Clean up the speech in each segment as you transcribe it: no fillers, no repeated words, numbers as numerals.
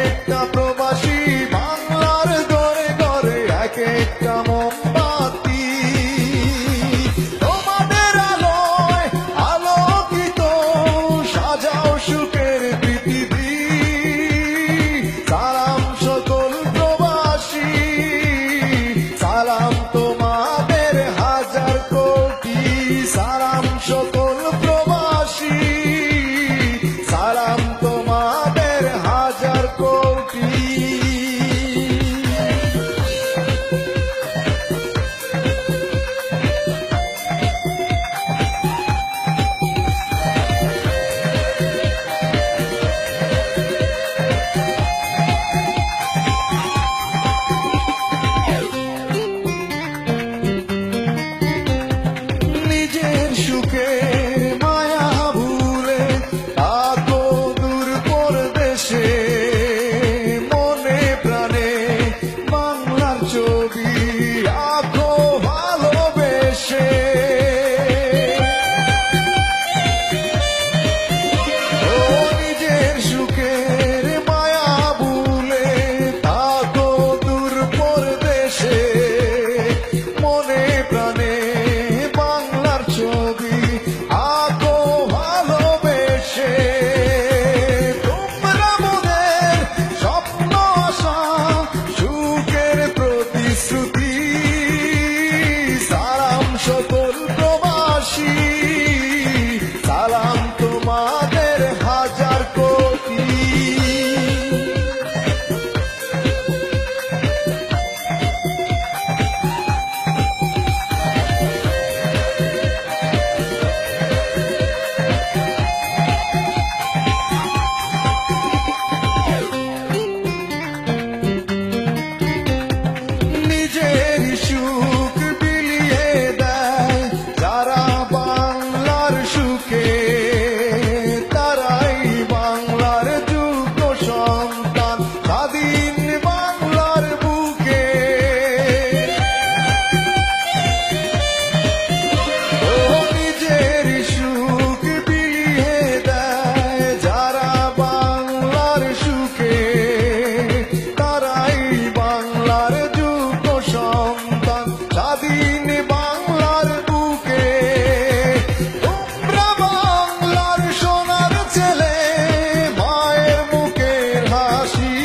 একটা প্রবাসী বাংলার ঘরে ঘরে এক একটা মোমবাতি তোমাদের আলোয় আলোকিত সাজাও সুখের পৃথিবী। সালাম সকল প্রবাসী, সালাম তোমাদের হাজার কোটি, সালাম সকল প্রবাসী, সালাম তোমাদের হাজার কোটি। নিজের সুখের মায়া ভুলে থাকো দূর পরদেশে, মনে প্রাণে বাংলার ছবি আঁকো ভালোবেসে। ও নিজের সুখের মায়া ভুলে থাকো দূর পরদেশে, মনে প্রাণে বাংলার ছবি আঁকো ভালোবেসে। তোমরা মোদের স্বপ্ন আশা সুখের প্রতিশ্রুতি, সালাম সকল প্রবাসী, সালাম তোমাদের হাজার কোটি। নিজের সুখ বিলিয়ে দেয় যারা বাংলার সুখে, তারাই বাংলার যোগ্য সন্তান স্বাধীন বাংলার বুকে। ও নিজের সুখ বিলিয়ে দেয় যারা বাংলার সুখে, তারাই বাংলার যোগ্য সন্তান স্বাধীন বাংলার বুকে। তোমরা বাংলার সোনার ছেলে, মায়ের মুখের হাসি,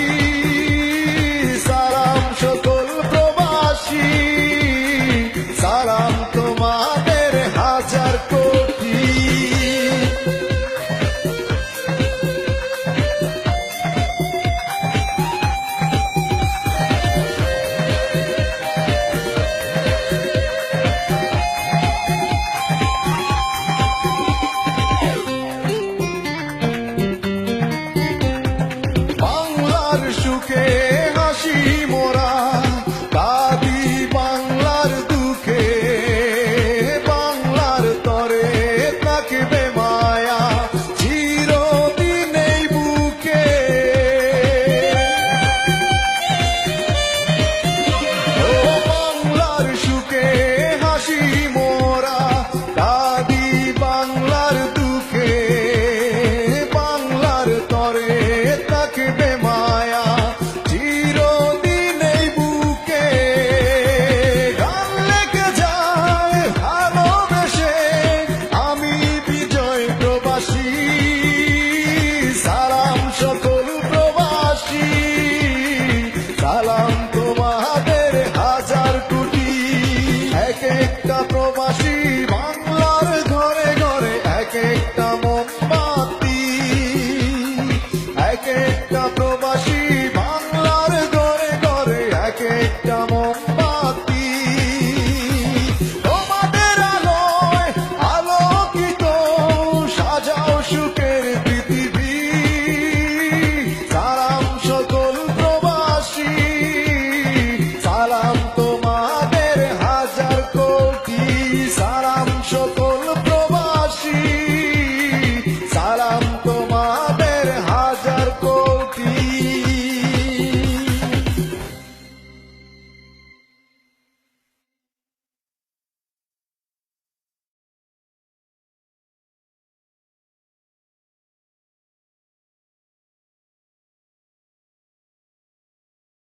সালাম সকল প্রবাসী, সালাম তোমাদের হাজার কোটি। বাংলার সুখে হাসি মোরা